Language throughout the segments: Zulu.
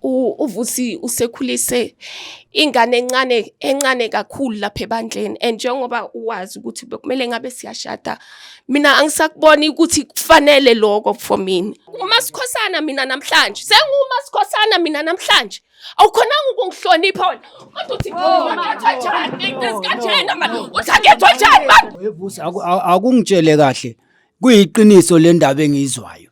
Uvusi usekhulise ingane encane kakhulu lapha ebandleni, and njengoba uwazi ukuthi bekumele ngabe siyashada, mina angisakuboni ukuthi kufanele lokho for mina. UMasikhosana mina namhlanje senguMasikhosana mina namhlanje awukhonanga ukungihlonipha wena, kodwa uthi kanjena manje uthangethwa njani manje? Wevusi akungitshele kahle, kuyiqiniso le ndaba engizwayo.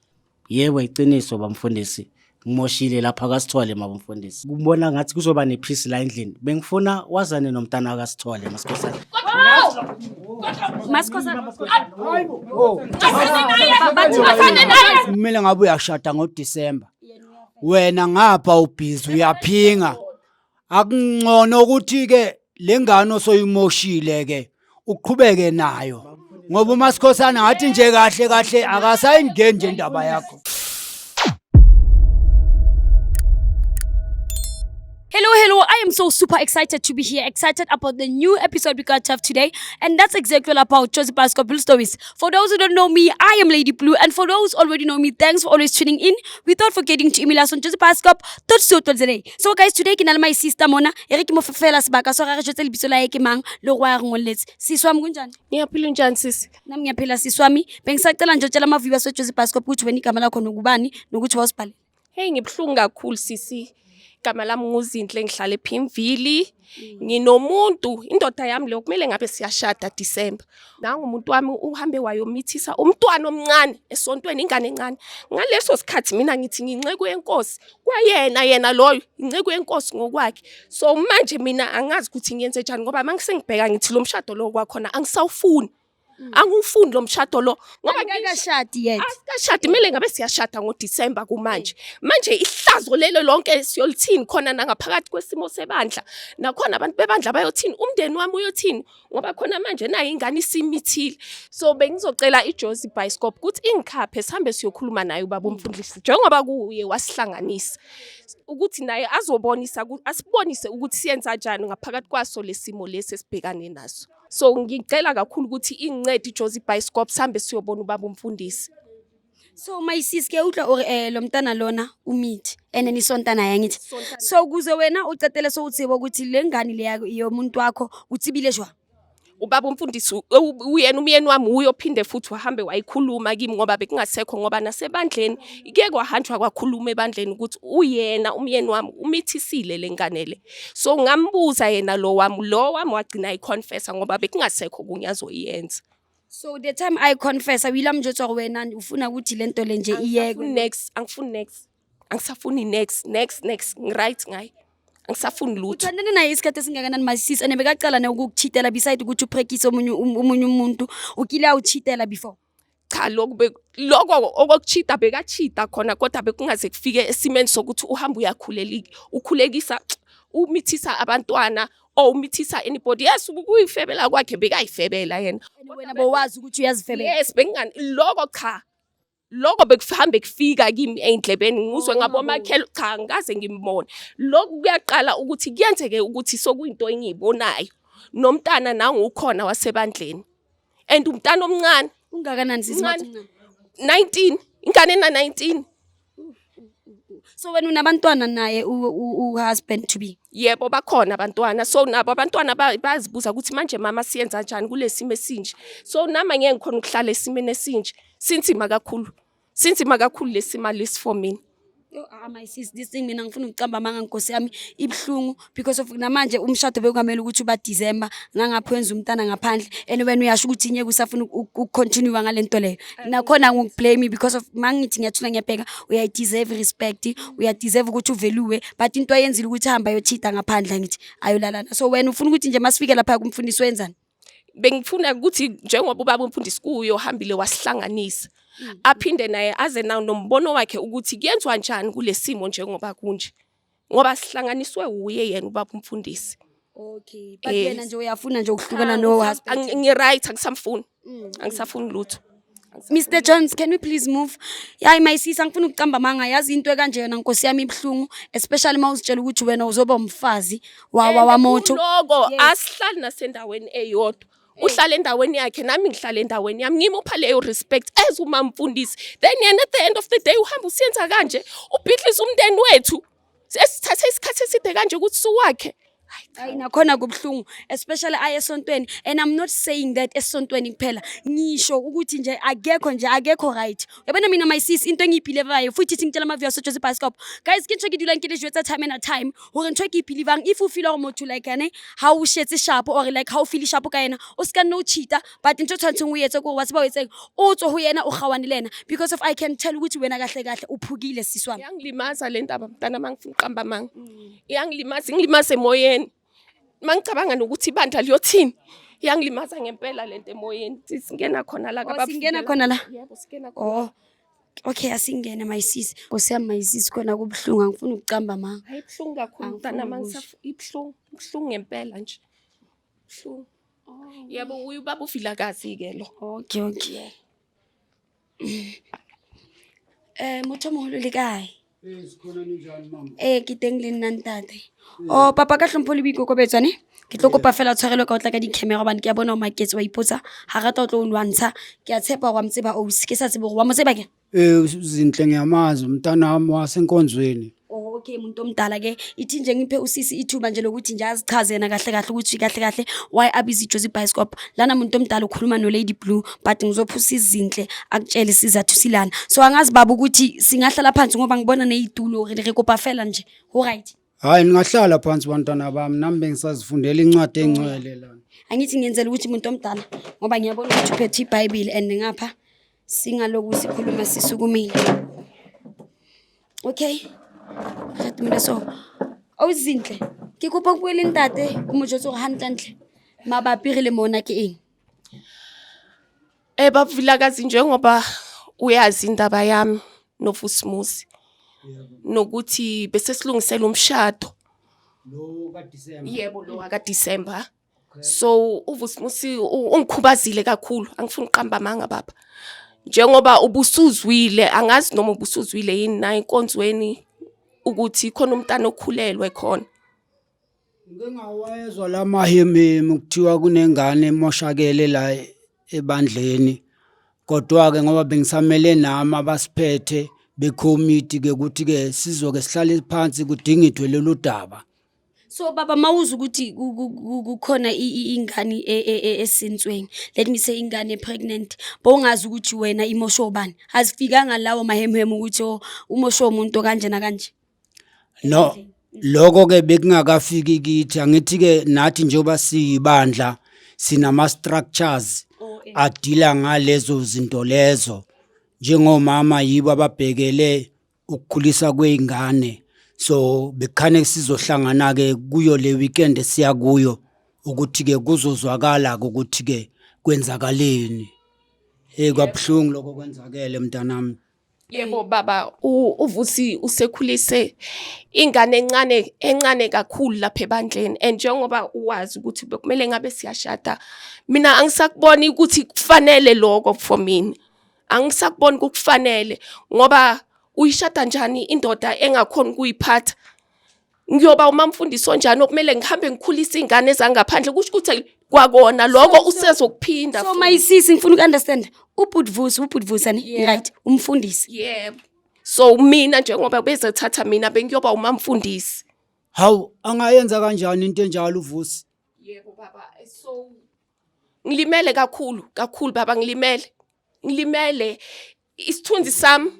Yebo iqiniso bamfundisi, ngimoshile lapha kaSithole mabamfundisi. Kubona ngathi kuzoba nepeace la endlini. Bengifuna wazane nomntana kaSithole Masikhosana. Kumele ngabe uyashada ngoDisemba. Wena ngapha ubhizi uyaphinga. Akungcono ukuthi ke lengane osoyimoshile ke uqhubeke nayo. Ngoba uMasikhosana ngathi nje kahle akasayingeni nje indaba yakho. Hello, I am so super excited to be here, excited about the new episode we got to have today, and that's exactly all about Jozi Pascoe Blue Stories. For those who don't know me, I am Lady Blue, and for those already know me, thanks for always tuning in, without forgetting to email us on josipascoe.co.za. So guys, today kinala my sister Mona, Eric mo fefela sibaka so ra re jotse lebitso la ke mang lo gwa ngoletse. Siswami kunjani? Ngiyaphila njani sisi? Nami ngiyaphila siswami. Bengisacela nje utshela amaviwa so Jozi Pascoe ukuthi wena igama lakho nokubani nokuthi wasibhale. Hey, ngibhlungu kakhulu sisi. Igama lami nguZinhle, ngihlala ePhimvili. Nginomuntu, indoda yami leyo kumele ngabe siyashada December. Nangu umuntu wami uhambe wayomithisa umntwana omncane esontweni, ingane encane. Ngaleso sikhathi mina ngithi nginceku yenkosi. Yena loyo inceku yenkosi ngokwakhe. So manje mina angazi ukuthi ngiyenze njani ngoba mangisengibheka ngithi lo mshado lo kwakhona angisawufuni. Angufuni lo mshado lo ngoba ngikashadi yet. Asikashadi, kumele ngabe siyashada ngoDisemba kumanje. Manje ihlazo lelo lonke siyolithini khona nangaphakathi kwesimo sebandla. Nakhona abantu bebandla bayothini, umndeni wami uyothini ngoba khona manje nayo ingane isimithile. So bengizocela iJozi Pascoe ukuthi ingikhaphe sihambe siyokhuluma naye ubaba umfundisi njengoba kuye wasihlanganisa, ukuthi naye azobonisa asibonise ukuthi siyenza kanjani ngaphakathi kwaso lesimo lesi esibhekane naso. So ngicela kakhulu ukuthi ingincede iJozi Pascoe sihambe siyobona ubaba umfundisi. So my sis ke utla or lo mntana lona umithi ene nisontana yangithi. So kuze wena ucetele so utsibo ukuthi le ngane le yomuntu wakho utsibile jwa. Ubaba umfundisi uyena umyeni wami uyophinde futhi wahambe wayikhuluma kimi ngoba bekungasekho ngoba nasebandleni ike kwahanjwa kwakhuluma ebandleni ukuthi uyena umyeni wami umithisile lenganele. So ngambuza yena lo wami wagcina iconfessa ngoba bekungasekho kunyazoyenza. So the time I confess awila mjotso wena ufuna ukuthi lento le nje iyeke. Angisafuni next right ngayi. Angisafuni lutho. Uthandane naye isikhathi esingakanani masisi ene bekacala na ukukuchithela beside ukuthi upractice omunye umuntu ukile awuchithela before. Cha, lokho okuchitha bekachitha khona kodwa bekungaze kufike esimeni sokuthi uhamba ukhulekisa umithisa abantwana umithisa anybody. Yes, ukuyifebela kwakhe bekayifebela yena. Wena bowazi ukuthi uyazifebela. Yes, bengani lokho cha. Lokho bekuhambe kufika kimi endlebeni ngizwe ngabo makhelo cha ngaze ngimbone. Lokho kuyaqala ukuthi kuyenzeke ukuthi sokuyinto engiyibonayo. Nomntana nangu ukhona wasebandleni. And umntana omncane ungakanani sisimathi 19, ingane na 19. So wena unabantwana naye husband to be. Yebo bakhona abantwana. So nabo abantwana bazibuza ukuthi manje mama siyenza kanjani kulesimo esinje. So nama ngeke ngikhona ukuhlala esimene esinje. Sinzima kakhulu lesimali for mina. My sis, this thing mina ngifuna ukucamba manga nkosi yami ibhlungu because of namanje umshado bekumele ukuthi uba December ngangaphenza umntana ngaphandle and wena uyasho ukuthi nyeke usafuna ukucontinue ngalento leyo. Nakhona ngikublame because of mangithi ngiyathula ngiyabheka uya deserve respect, uya deserve ukuthi uveluwe, but into ayenzile ukuthi hamba yochitha ngaphandle ngithi ayolalana. So wena ufuna ukuthi nje masifike lapha kumfundisi wenzani? Bengifuna ukuthi njengoba ubaba umfundisi kuyo hambile wasihlanganisa. Aphinde naye aze nawo nombono wakhe ukuthi kuyenzwa kanjani kulesimo njengoba kunje. Ngoba sihlanganiswe uye yena ubaba umfundisi. Okay, but yena nje uyafuna nje ukuhlukana no husband. Ngiright angisafuni lutho. Mr. Jones, can we please move? Yeah, my sis angifuna ukucamba manga yazi into ekanje yona nkosi yami ibhlungu, especially mawusitshela ukuthi wena uzoba umfazi wamoto. Lokho asihlali nasendaweni eyodwa. Uhlala endaweni yakhe nami ngihlala endaweni yami ngimupha leyo respect as umamfundisi. Then yena at the end of the day uhamba usiyenza kanje ubhidlisa umndeni wethu. Sesithathe isikhathi eside kanje ukuthi suwakhe. Hayi nakhona kubuhlungu especially aye esontweni, and I'm not saying that esontweni kuphela, ngisho ukuthi nje akekho right. Yabona mina my sis into engiyibelievayo futhi thi ngitshela ama viewers sotsho bicycle guys ke ntho ke dula nkele jwetsa time and time hore ntho ke ibelievang if you feel gore motho like ane ha o shetse sharp or like how feel sharp ka yena o ska no cheater, but ntho tshwantseng o etse gore wa tseba o etseng o tsho ho yena o gawane lena because of I can tell ukuthi wena kahle uphukile siswami. Iyangilimaza le ndaba mntana mangifuna uqamba manga. Ingilimaza emoyeni. Mangicabanga nokuthi ibandla liyothini. Iyangilimaza ngempela lento emoyeni. Singena khona la kababa. Singena khona la. Yebo singena khona. Okay asingene my sis. Nkosiyami my sis khona kubuhlungu angifuni ukucamba manga. Hayi buhlungu kakhulu mntana mangisafu ibhlungu ngempela nje. Buhlungu. Yebo uyubaba uvilakazi ke lo. Okay. Motho moholo le kae? Sikhona njani mama? Ke teng le nna ntate. Papa ka hlompho le boikokobetso ne? Ke tlo kopa fela tshwarelo ka o tla ka di-camera hobane ke a bona o maketse wa ipotsa ha rata o tlo o lwantsha ke a tshepa wa mtseba ausi ke sa tsebe gore wa mo tseba ke? Zinhle ngiyamazi umntana wami wasenkonzweni. Okay umuntu omdala ke ithi nje ngiphe usisi ithuba nje lokuthi nje azichaze yena kahle ukuthi kahle why abizi Jozi Bicycle lana umuntu omdala ukhuluma no Lady Blue but ngizophusa izinhle akutshela isizathu silana so angazi baba ukuthi singahlala phansi ngoba ngibona nezitulo re kopa fela nje all right. Hayi ningahlala phansi bantwana bami nami bengisazifundela incwadi engcwele lana. Angithi ngiyenzela ukuthi umuntu omdala ngoba ngiyabona ukuthi uphethe iBhayibheli and ngapha singaloku sikhuluma sisukumile. Okay. Mina so awuzinhle ke kopa kuele ntate o mo jotse go hantle mabapi re le mona ke eng Bavilakazi njengoba uyazi indaba yami noVusumuzi nokuthi bese silungisela umshado Lo ka December. yebo lo ka December. So uVusumuzi ungikhubazile kakhulu angifuni uqamba manga baba njengoba ubusuzwile angazi noma ubusuzwile yini na inkonzweni ukuthi khona umntana okhulelwe khona. Ngike ngawezwa lamahembe ukuthiwa kunengane emoshakele la ebandleni kodwa ke ngoba bengisamele nami abasiphethe becommittee ke ukuthi ke sizoke sihlale phansi kudingidwe lelo daba. so baba mawuza ukuthi kukhona ingane esintsweni let me say ingane pregnant bongazi ukuthi wena imosho bani azifikanga lawo mahemhemu ukuthi umosho umuntu kanje na kanje. No lokho ke bekungakafiki kithi angithi ke nathi njengoba siyibandla sinama structures adila ngalezo zinto lezo njengomama yibo ababhekele ukukhulisa kweingane so bekhane sizohlangana ke kuyo le weekend siya kuyo ukuthi ke kuzozwakala ukuthi ke kwenzakaleni kwabhlungu lokho kwenzakele mntanami. Yebo baba uVusi usekhulise ingane encane kakhulu lapha ebandleni and njengoba uwazi ukuthi bekumele ngabe siyashada mina angisakuboni ukuthi kufanele lokho for mina angisakuboni ukufanele ngoba uyishada njani indoda engakhona ukuyiphatha ngiyoba umamfundisi onjani okumele ngihambe ngikhulisa ingane ezangaphandle kusho ukuthi kwakona lokho usezokuphinda. So my sis ngifuna ukunderstand ubudvusi ani right umfundisi. Yebo. So mina njengoba bezothatha mina bengiyoba umamfundisi. Hawu angayenza kanjani into enjalo uVusi? Yebo baba so ngilimele kakhulu baba ngilimele isithunzi sami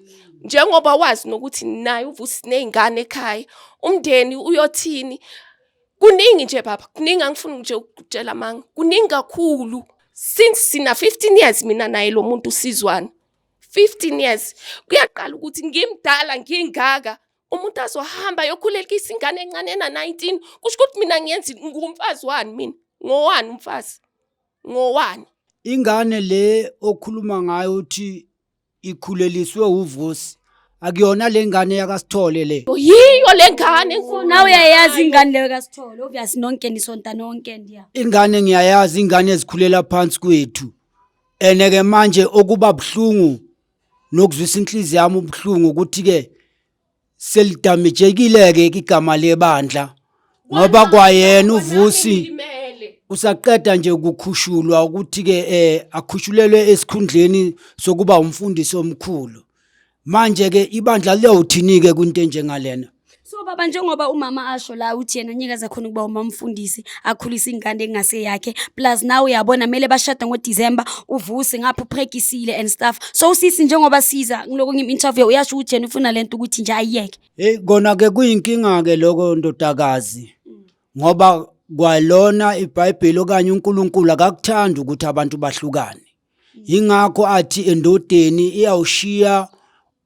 njengoba wazi nokuthi naye uVusi nezingane ekhaya umndeni uyothini kuningi nje baba kuningi angifuni nje ukutshela manga kuningi kakhulu since sina 15 years mina naye lo muntu usizwana 15 years kuyaqala ukuthi ngimdala ngingaka umuntu azohamba yokhulekisa ingane encane ena 19 kusho ukuthi mina ngiyenza ngumfazi wani mina ngowani umfazi ngowani ingane le okhuluma ngayo uthi ikhuleliswe uVusi akuyona lengane yakasithole le. Yiyo lengane Nawe uyayazi ingane leyo kaSithole obviously nonke nisonta nonke ndiya. Ingane ngiyayazi ingane ezikhulela phansi kwethu eneke manje okuba buhlungu nokuzwisa inhliziyo yami ubhlungu ukuthi ke selidamejekile ke igama lebandla ngoba kwayena uVusi usaqeda nje ukukhushulwa ukuthi ke akhushulelwe esikhundleni sokuba umfundisi omkhulu manje ke ibandla liyawuthini ke kwinto enjengalena. So baba njengoba umama asho la uthi yena nyikaza khona ukuba umamfundisi akhulisa ingane engase yakhe plus now uyabona mele bashada ngoDecember uvusi ngapha uphrekisile and stuff so sisi njengoba siza ngiloko ngim-interview uyasho ukuthi yena ufuna lento ukuthi nje ayiyeke Kona ke kuyinkinga ke lokho ndodakazi ngoba kwalona iBhayibheli okanye uNkulunkulu akakuthanda ukuthi abantu bahlukane. Ingakho athi endodeni iyawushiya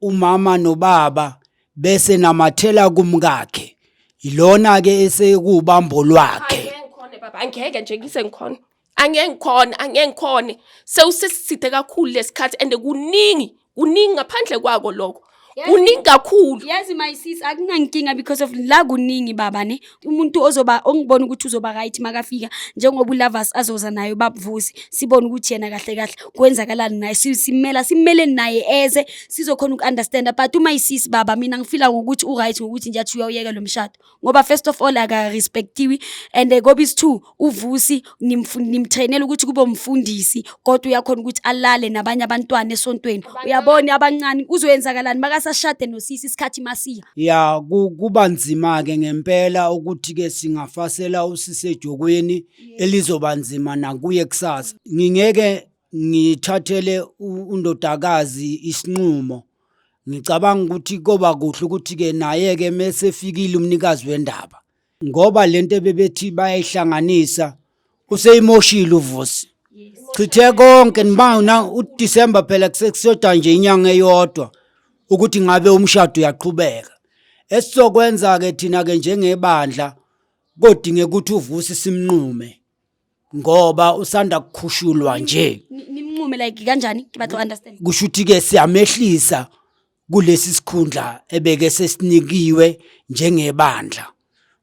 umama nobaba bese namathela kumkakhe. Ilona ke esekubambo lwakhe. Angikhona baba angeke nje ngisengikhona. Angikhona. Sewusesithe kakhulu lesikhathi and kuningi ngaphandle kwako lokho. Kuningi kakhulu. Yazi my sis akunankinga because of la kuningi baba ne umuntu ongibona ukuthi uzoba right makafika njengoba uLavas azoza nayo babuvusi sibona ukuthi yena kahle kwenzakalani naye simele naye eze sizokhona ukunderstand but my sis baba mina ngifila ngokuthi right ngokuthi nje athi uyawuyeka lo mshado ngoba first of all aka respectiwe and ngoba is two uvusi nimtrainela ukuthi kube umfundisi kodwa uyakhona ukuthi alale nabanye abantwana esontweni uyabona abancane uzoyenzakalani makasashade nosisi isikhathi masiya Ya kuba nzima ke ngempela ukuthi ke singafasela usise ejokweni elizobanzima nakuye kusasa. Ngingeke ngithathele undodakazi isinqumo. Ngicabanga ukuthi koba kuhle ukuthi ke naye ke mesefikile umnikazi wendaba. Ngoba lento ebebethi bayayihlanganisa useyimoshile uvusi. Chithe konke nibana uDecember phela kusekushoda nje inyanga eyodwa. Ukuthi ngabe umshado uyaqhubeka esizokwenza ke thina ke njengebandla kodinge ukuthi uvusi simnqume ngoba usanda kukhushulwa nje nimnqume like kanjani ngibatho understand kusho ukuthi ke siyamehlisa kulesi sikhundla ebeke sesinikiwe njengebandla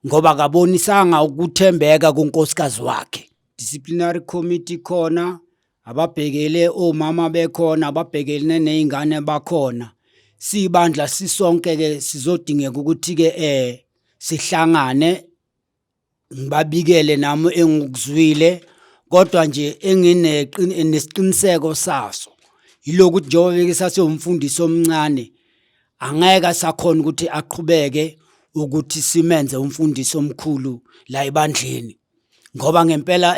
ngoba akabonisanga ukuthembeka kunkosikazi wakhe. Disciplinary committee khona ababhekele omama bekhona ababhekelene nezingane bakhona. Sibandla sisonke ke sizodingeka ukuthi ke sihlangane ngibabikele nami engikuzwile kodwa nje nesiqiniseko saso yilokuthi njengoba beke sasiyomfundisi omncane angeke sakhona ukuthi aqhubeke ukuthi simenze umfundisi omkhulu la ebandleni ngoba ngempela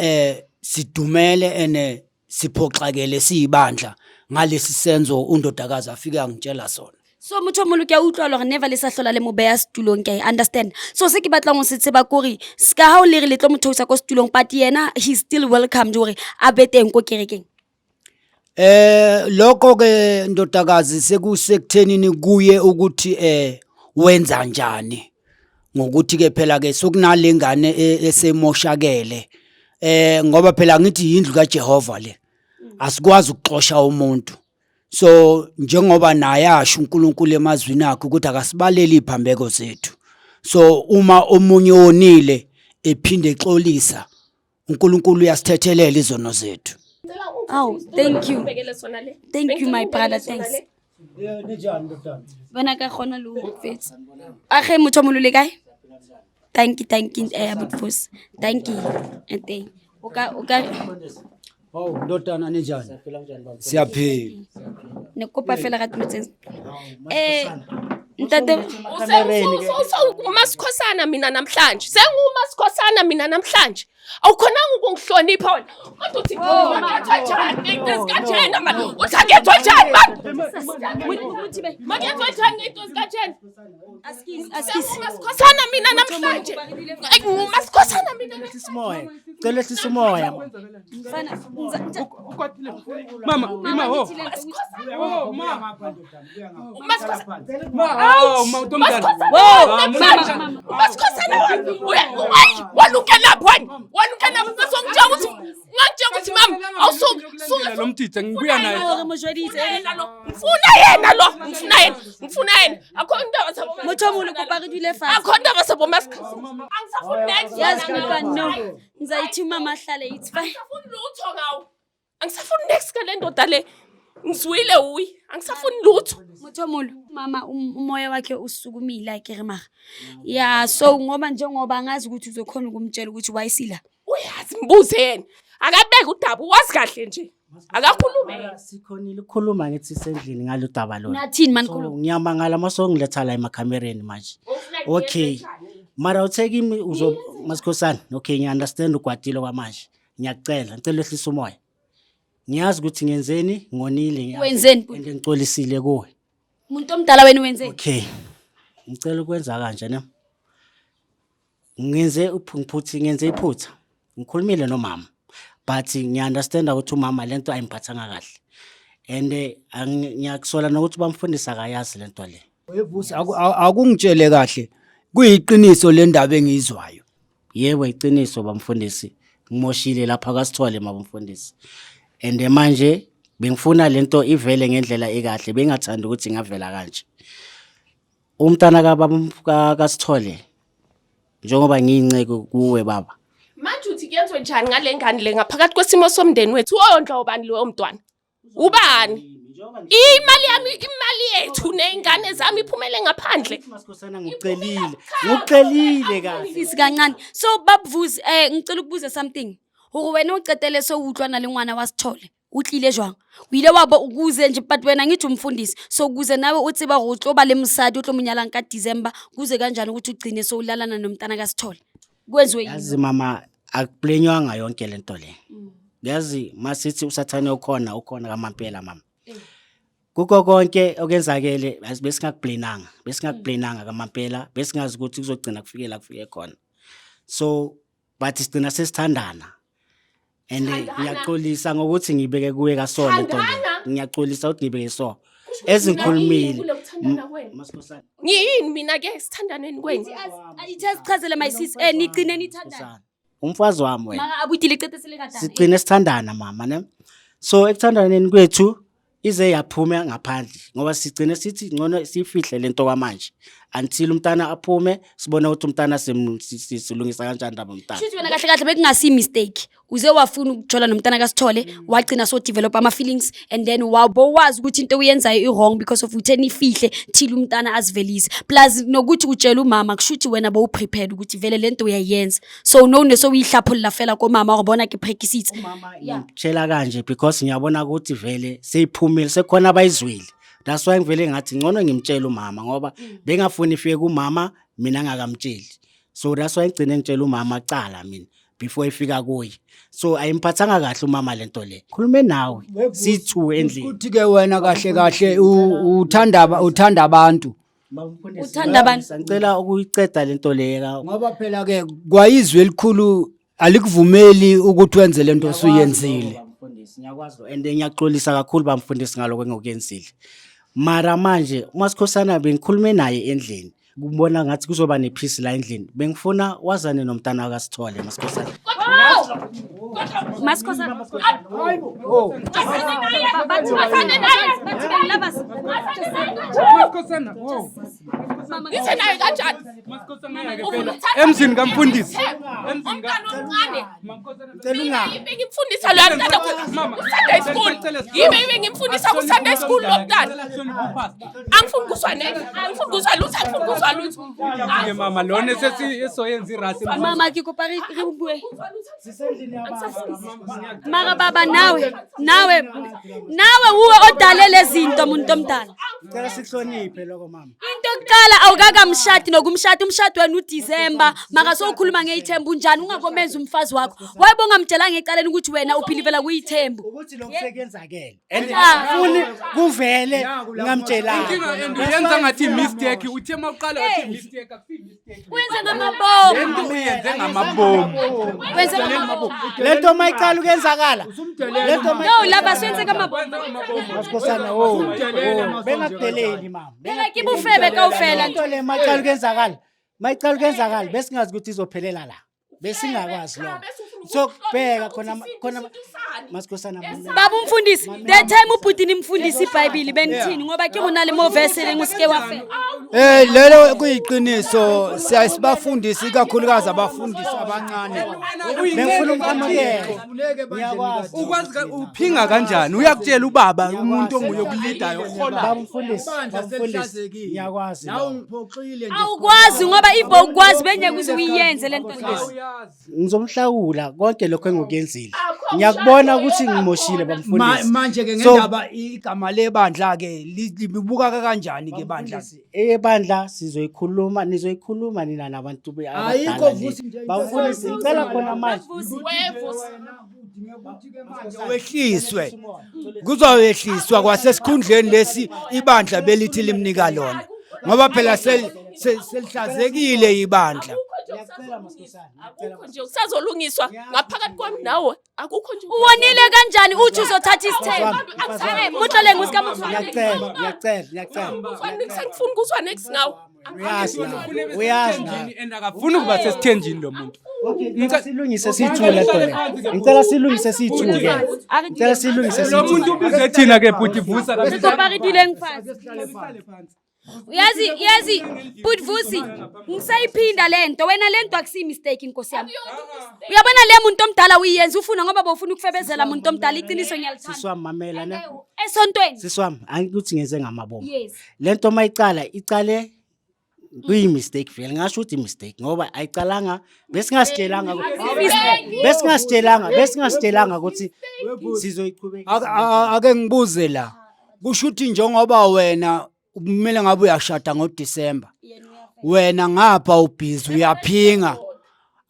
sidumele ene siphoxakele siyibandla ngalesi senzo undodakazi afika ngitshela sona. So motho mo lokya utlwa lo never le sa hlola le mo beya setulong ke understand so se ke batlang go se tseba kore ska ha o le re le tlo motho o sa ko setulong but yena he still welcome jore a beteng ko kerekeng. Lokho ke ndodakazi sekusekuthenini kuye ukuthi wenza njani ngokuthi ke phela ke sokunalengane esemoshakele ngoba phela ngithi indlu kaJehova le asikwazi ukuxosha umuntu so njengoba naye asho uNkulunkulu emazwini akhe ukuthi akasibaleli iphambeko zethu so uma omunye onile ephinde exolisa uNkulunkulu uyasithethelela izono zethu. Oh thank you my brother thanks bona ka khona lo fetsa age motho mo le kae thank you abutfos thank you and oka Oh ndodana ninjani siyaphila nekopa fela ga tlotse ntate umasikhosana mina namhlanje sengumasikhosana mina namhlanje awukhonanga ukungihlonipha wena kodwa uthi makethojani ngesikajena manje uthi akethojani manje makethojani ngesikajena umasikhosana mina namhlanje ngumasikhosana mina Simoya cela simoya Mama ho umasikhosana walukela bwana walukela ngizongitshela ukuthi ngangitshela ukuthi mama awusuke lo mtitsa ngibuya naye ngifuna yena akho indaba sabo motho mo le kopa re dule fa akho indaba sabo masikhosana angisafuni next yes because no ngizayithuma amahlale it's fine angisafuni lutho ngawo angisafuni next kale ndoda le ngizwile angisafuni lutho Mothomolo mama umoya wakhe usukumile like remara ya so ngoba njengoba ngazi ukuthi uzokhona ukumtshela ukuthi wayisila uyazi mbuze yena akabeka udaba wazi kahle nje Akakhulume. Sikhonile ukukhuluma ngithi sendlini ngalo daba lona. Nathini mani So khuluma. ngiyamangala masengiletha la emakamereni manje. Okay. Mara utheki masikhosana. Okay, ngiunderstand ugwadile kwamanje. Ngiyacela, ngicela ehlisa umoya. Ngiyazi ukuthi ngenzeni, ngonile Wenzeni? ende ngicolisile kuwe. Umuntu omdala wena wenzeni? Okay. Ngicela ukwenza kanje ne. Ngenze iphutha. Ngikhulumile nomama. But ngiunderstand ukuthi umama lento ayimphathanga kahle. And ngiyakusola nokuthi bamfundisa akayazi lento le. Wevusi akungitshele kahle. Kuyiqiniso le ndaba engizwayo. Yebo iqiniso bamfundisi. Ngimoshile lapha kaSithole mabamfundisi. And manje bengifuna lento ivele ngendlela ekahle bengathanda ukuthi ingavela kanje. Umntana kaSithole njengoba ngiyinceke kuwe baba. Manje uthi kuyenzwe njani ngale ngane le ngaphakathi kwesimo somndeni wethu? Ondla ubani lo mntwana? Ubani? Imali yethu nezingane zami iphumele ngaphandle. Masikhosana ngicelile kahle. Sisi kancane. So babuvuzi ngicela ukubuza something. Hore wena ucetele so utlwa na le ngwana waSithole. Utlile jwang? Wile wabo ukuze nje but wena ngithi umfundisi. So ukuze nawe uthi ba go tlo ba le msadi utlo munyala nka December kuze kanjani ukuthi ugcine so ulalana nomntana kaSithole. Kwenziwe yini? Yazi mama akuplenywanga yonke lento le. Yazi masithi usathane ukhona kamampela mama. Kuko konke okenzakele besingakuplenanga kamampela besingazi ukuthi kuzogcina kufike khona. So but sigcina sesithandana. And ngiyaxolisa ngokuthi ngibeke kuwe kaSona lento le. Ngiyaxolisa ukuthi ngibeke so. Ezingikhulumile. Masikhosana. Yini mina ke sithandaneni kweni? Ayithe my sis niqine nithandana. Umfazi wami wena. Maka abuyile icete selekadala. Sigcine sithandana mama ne. So ekuthandaneni kwethu ize yaphuma ngaphandle ngoba sigcine sithi ngcono sifihle lento kwamanje until umntana aphume sibone ukuthi umntana silungisa kanjani ndaba umntana. Shuthi wena kahle bekungasi mistake. Uze wafuna ukujola nomntana kaSithole wagcina so develop ama feelings and then wazi ukuthi into uyenzayo i-wrong because of utheni ifihle till umntana azivelise. Plus nokuthi utshela umama kushuthi wena prepared ukuthi vele lento uyayenza. So no so uyihlaphola fela komama ubona ke practice. Mama ngitshela kanje because ngiyabona ukuthi vele seyiphumile sekhona abayizwile. That's why ngivele ngathi ngcono ngimtshela umama ngoba bengafuni ifike kumama mina ngakamtsheli. So that's why ngicine ngitshela umama cala mina before ifika kuye. So ayimphathanga kahle umama lento le. Khulume nawe sithu endlini. Uthi ke wena kahle uthanda abantu. Uthanda abantu. Ngicela ukuyiceda lento le Ngoba phela ke kwayizwe elikhulu alikuvumeli ukuthi wenze lento osuyenzile. Ngiyakwazi and ngiyaxolisa kakhulu bamfundisi ngaloko engokuyenzile. Mara manje uMasikhosana bengikhulume naye endlini. Kubona ngathi kuzoba nepeace la endlini. Bengifuna wazane nomntana kaSithole Masikhosana. Masikhosana. Masikhosana. Isenayo kanjani? Emzini kamfundisi. Umntana omncane. Cela Ngimfundisa lo mntana ku-Sunday school. Yibe ngimfundisa ku-Sunday school lo mntana. Angifuni ukuzwa lutho, angifuni ukuzwa lutho. Ke mama lona esoyenza irasi. Mama kikopari ribuwe. Mara baba nawe uwe odalele izinto umuntu omdala. Ngicela sihloniphe lokho mama. Into yokuqala awukakamshadi nokumshadi umshado wena uDecember maka sokhuluma ngeithembu njani ungakomenza umfazi wakho wayebonga mtshela ngecaleni ukuthi wena uphilivela kuyithembu Ukuthi lokho sekenzakele. And ufuni kuvele ngamtshelanga. Inkinga uyenza ngathi mistake uthe mawuqala uthi mistake akusi mistake. wenze ngamabomu Lento uyenze ngamabomu. wenze ngamabomu Lento mayiqala ukenzakala. no laba senze ngamabomu Masikhosana bengakudeleli mama. kibufebe kawufela Lento le mayiqala ukenzakala besingazi ukuthi izophelela la. Besingakwazi lo. So bheka khona Masikhosana baba umfundisi the time ubhutini imfundisi iBhayibheli benithini ngoba ke kunale mo verse lenguske wafela Lelo kuyiqiniso siyasibafundisa kakhulukazi abafundisi abancane. bengifuna ukwamukela. Ngiyakwazi. Ukwazi uphinga kanjani? Uyakutshela ubaba umuntu onguye kulidayo Baba khona. umfundisi ngiyakwazi. Nawe ngiphoxile nje. awukwazi ngoba ibo ukwazi benye kuze uyenze lento Awuyazi. Ngizomhlawula konke lokho engokuyenzile. ngiyakubona ukuthi ngimoshile bamfundisi. Manje ke So- ngendaba igama lebandla ke libuka kanjani ke bandla? Ebandla sizoyikhuluma nizoyikhuluma nina nabantu Ayikho abadala le. Vusi nje Bamfundisi ngicela khona manje wehliswe kuzowehliswa kwasesikhundleni lesi ibandla belithi limnika lona ngoba phela selihlazekile ibandla. Akukho nje usazolungiswa ngaphakathi kwami nawe. Akukho nje. Uwonile kanjani uthi uzothatha isithembu? Mutlole ngusikamuthwa. ngiyacela Sengifuna ukuzwa next nawe. uyazi nawe. And akafuni ukuba sesithenjini lo muntu. Ngicela silungise siyithule tole. Ngicela silungise siyithule ke. Ngicela silungise Lo muntu siyithule. ubize thina ke bhuti vusa Ngizoparitile ngifasi. Uyazi but Vusi ngisayiphinda lento wena lento akusi mistake inkosi yami. Uyabona le muntu omdala uyenza ufuna ngoba bofuna ukufebezela umuntu omdala iqiniso ngiyalithanda. Siswami mamela ne. Esontweni. Siswami angikuthi ngeze ngamabomo. Yes. Lento icale kuyi mistake vele ngasho ukuthi mistake ngoba ayicalanga besingasitshelanga besingasitshelanga ukuthi sizoyiqhubeka. Ake ngibuze la. Kusho ukuthi njengoba wena kumele ngabe uyashada ngoDisemba. Wena ngapha ubhizi uyaphinga.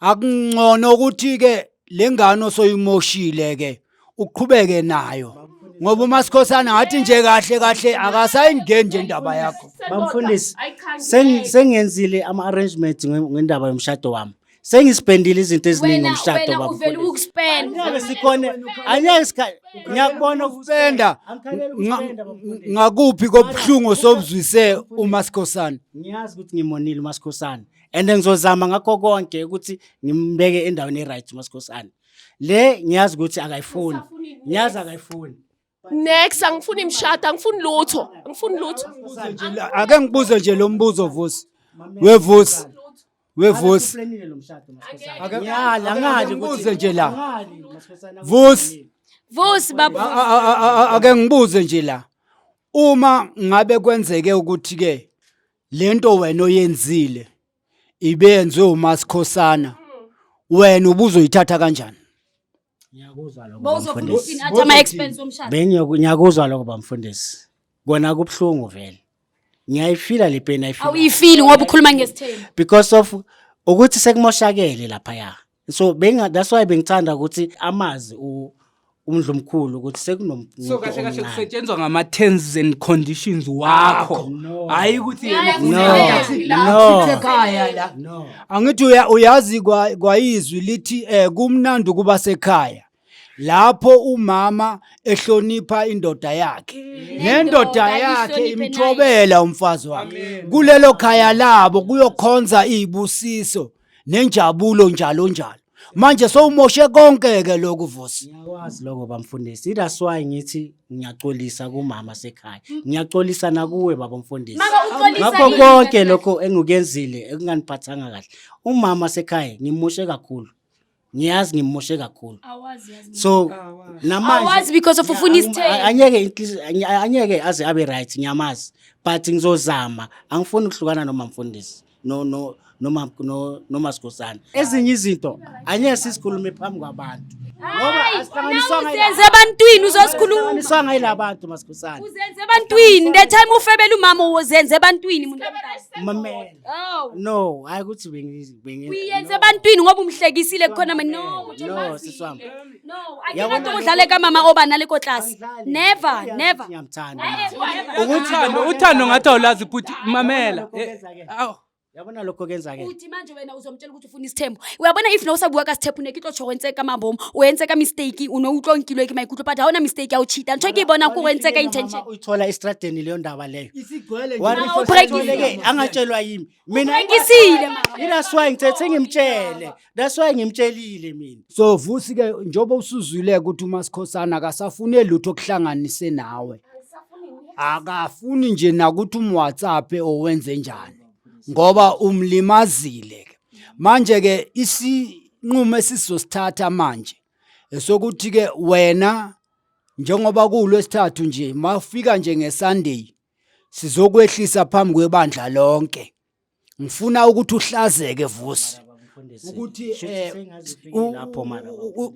Akungcono ukuthi ke lengane osoyimoshile ke uqhubeke nayo. Ngoba uMasikhosana ngathi nje kahle akasayingeni nje indaba yakho. Bamfundisi sengenzile ama arrangements ngendaba yomshado wami. Sengispendile izinto eziningi ngomshado Wena uvela bamfundisi. ukuspend. Ngeke sikhone ngiyakubona Ukupenda ngakuphi kobuhlungu sobuzwise uMasikhosana. Ngiyazi ukuthi ngimonile uMasikhosana and ngizozama ngakho konke ukuthi ngimbeke endaweni eright uMasikhosana. Le ngiyazi ukuthi akayifuni. Ngiyazi akayifuni. Next angifuni imshado, angifuni lutho. Ake ngibuze nje lo mbuzo Vusi. Wevusi. Asiplanile lo mshado uMasikhosana. Ngiyala ngazi Ngibuze nje la. Vusi. Vusi baba. Ake ngibuze nje la. Uma ngabe kwenzeke ukuthi ke lento wena oyenzile ibenziwe uMasikhosana wena ubuzoyithatha kanjani? Ngiyakuzwa lokho Bawuzofuna bamfundisi. ukuthi athi ama expense omshado. Ngiyakuzwa lokho bamfundisi. Kona kubhlungu vele. Ngiyayifila le pain ayifila. Awuyifili ngoba ukhuluma ngesithembu. Because of ukuthi sekumoshakele lapha ya. So that's why bengithanda ukuthi amazi umdlumkhulu ukuthi sekunomuntu. So kahle kusetshenzwa ngama terms and conditions wakho. Hayi ukuthi No. Angithi uyazi kwayizwi lithi kumnandi kuba sekhaya. Lapho umama ehlonipha indoda yakhe. Nendoda yakhe imthobela umfazi wakhe. Kulelo khaya labo kuyokhonza izibusiso nenjabulo njalo. Manje sowumoshe konke ke lokhu Vusi. Ngiyakwazi lokho bamfundisi. That's why ngithi ngiyaxolisa kumama sekhaya. Ngiyaxolisa nakuwe baba mfundisi. Ngakho konke lokho engikenzile ekunganiphathanga kahle. Umama sekhaya ngimoshe kakhulu. Ngiyazi ngimoshe kakhulu. So namanje Awazi because of ufuna isithembu. anyeke aze abe right ngiyamazi but ngizozama angifuni ukuhlukana noma mfundisi noma Masikhosana. Ezinye izinto anyeke sisikhulume phambi kwabantu ngoba asihlanganiswanga Uzenze ebantwini uzosikhuluma. Niswanga yilabantu Masikhosana. Uzenze ebantwini. The time ufebela umama uzenze ebantwini umuntu omdala. Mamela. Oh. No, hayi ukuthi Uyenze ebantwini ngoba umhlekisile khona no. No, siswami. No, akekade udlale kamama oba naleko class. Never. Ngiyamthanda. uthando ngathi awulazi bhuti mamela. Aw. Yabona lokho kenzake. Uthi manje wena uzomtshela ukuthi ufuna isithembu. Uyabona if nawusabuka ka step unekitlo chowenzeka mambomo, wenzeka mistake unoutlongilwe ke mayikutlo but awuna mistake awuchita. Ntho ke ibona ku wenzeka intention. Uyithola estradeni leyo ndaba leyo. Isigcwele Warifoseke angatshelwa yimi. Mina Ngisile mama. that's why ngithethe ngimtshele. That's why ngimtshelile mina. So Vusi ke njoba usuzwile ukuthi uMasikhosana akasafune lutho okuhlanganise nawe. Akafuni nje nakuthi umWhatsApp owenze njani. Ngoba umlimazile. Manje ke isinqumo esizosithatha manje esokuthi ke wena njengoba kulwesithathu nje mafika nje ngeSunday sizokwehlisa phambi kwebandla lonke. Ngifuna ukuthi uhlazeke Vusi. ukuthi lapho mara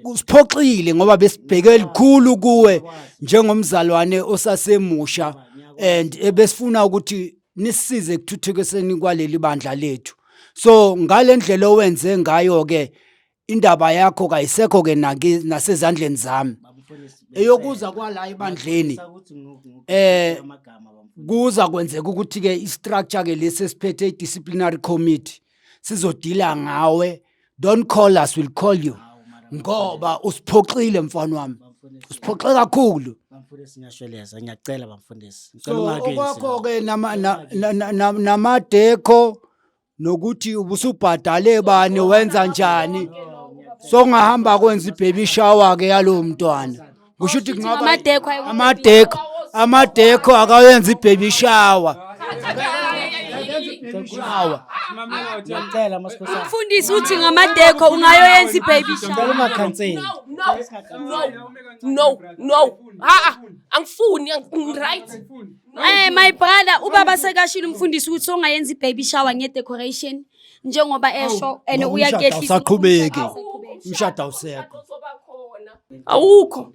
usiphoxile ngoba besibheke elikhulu kuwe njengomzalwane osasemusha and ebesifuna ukuthi nisisize ekuthuthukiseni kwaleli bandla lethu. So ngalendlela owenze ngayo ke indaba yakho kayisekho ke nasezandleni zami. Eyokuza kwala ebandleni kuza kwenzeka ukuthi ke istructure ke lesi siphethe disciplinary committee sizodila ngawe. Don't call us, we'll call you. Ngoba usiphoxile mfana wami. Usiphoxe kakhulu. bamfundisi ngiyashweleza ngiyacela bamfundisi So okwakho ke namadeko nokuthi ubusubhadale bani wenza njani. So ngahamba kwenza ibaby shower ke yalo mntwana. Kusho ukuthi kungaba amadeko akayenza ibaby shower. ngiyacela masikhosana Mfundisi uthi ngamadeko ungayoyenza ibaby shower. ngicela ungakhanseli No. Angifuni, right? My brother, ubaba sekashilo umfundisi ukuthi songayenza ibaby shower ngedecoration njengoba esho and uyakehlisa. Usaqhubeki. Umshado awusekho. Awukho.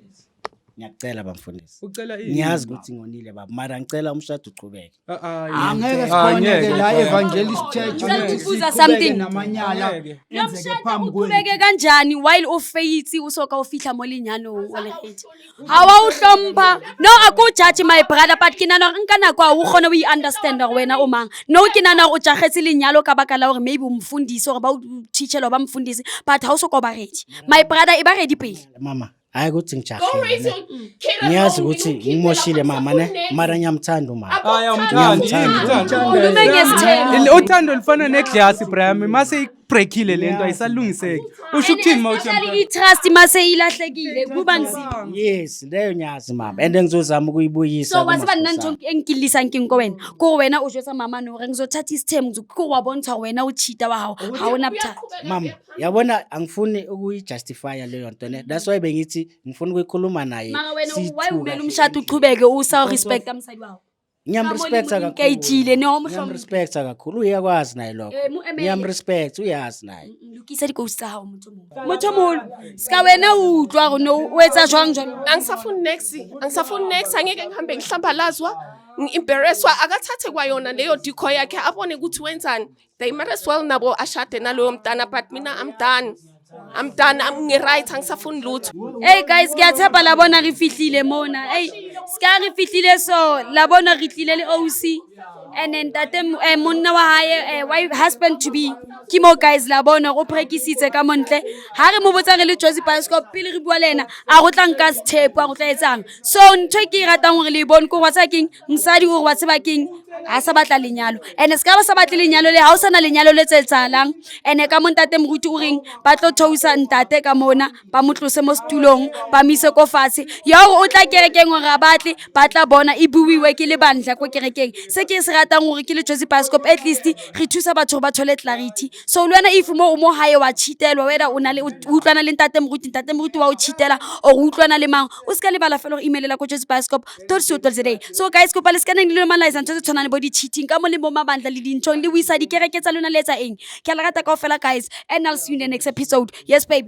ngiyacela bamfundisi Ucela ini? ngiyazi ukuthi ngonile baba mara ngicela umshado uqhubeke Angeke sikhoneke la evangelist church Ubuza something. namanyala enzeke phambi kwethu. Ubeke kanjani while ufaith usoka ufihla molinyano olehethi. Hawa uhlompa. No akujudge my brother but kinana nkana kwa u khona we understand wena uma. No kinana o jagetse lenyalo ka baka la hore maybe umfundisi or ba teacher lo ba mfundisi but ha usoka ba ready. My brother e ba ready pele. mama hayi ukuthi Don't raise ngijahile your kid at ngiyazi home, ukuthi you keep ngimoshile it up mama for ne next. mara ngiyamthanda umama uthando lifana neglasi Brian mase ibreakile lento ayisalungiseki usho ukuthini mawuthi I trust mase ilahlekile kuba nzima. yes leyo nyazi mama and ngizozama ukuyibuyisa So wasiba nanjo engikilisa nkinko wena ko wena o jwetsa mama no re ngizothatha isithemu ngizokho wabontsha wena uchita wa hawo hawona buthanda. mama yabona angifuni ukuyijustify leyo nto ne that's why bengithi ngifuna ukuyikhuluma naye Mara wena why umele umshado uchubeke usa respect amside wawo. ngiyamrespecta kakhulu Ngejile no mhlobo. ngiyamrespecta kakhulu uyakwazi naye lokho mu eme- ngiyamrespect uyazi naye Lukisa dikhosi tsa hao motho mo ska wena utlwa go no wetsa jwang jwang. Angisafuni next angeke ngihambe ngihlambalazwa ngi-embarrasswa akathathe kwayona leyo diko yakhe abone ukuthi wenzani. They might as well nabo ashade naloyo mntana but mina I'm done right angisafuni lutho. Hey guys ngiyathemba labona re fihlile mona. Hey ska re fihlile so labona re tlile le OC and then tate monna wa hae wife husband to be kimo guys labona go practice ka montle ha re mo botsa re le Josie Bioscope pele re bua lena a go tla nka sthepo a go tla etsang so ntwe ke ratang gore le bone ko watsa king msadi o wa tseba king ha sa batla lenyalo and ska ba sa batle lenyalo le ha o sana lenyalo le tsetsalang and ka montate moruti o reng ba tlo thousa ntate ka mona ba motlose mo stulong ba mise ko fatshe ya gore o tla kerekeng gore a batle ba tla bona e buiwe ke le bandla ko kerekeng se ke se ratang gore ke le Josie Bioscope at least re thusa batho ba thole clarity so lwana if mo hae wa cheatelwa wena o na le utlwana le ntate moruti wa o cheatela o utlwana le mang o ska le bala fela go emailela ko Josie Bioscope today so guys go pala scanning le malaiza ntse tshwana le body cheating ka mo le mo mabandla le dintshong le buisa dikereke tsa lona le tsa eng ke a le rata kaofela guys and I'll see you in the next episode yes babe.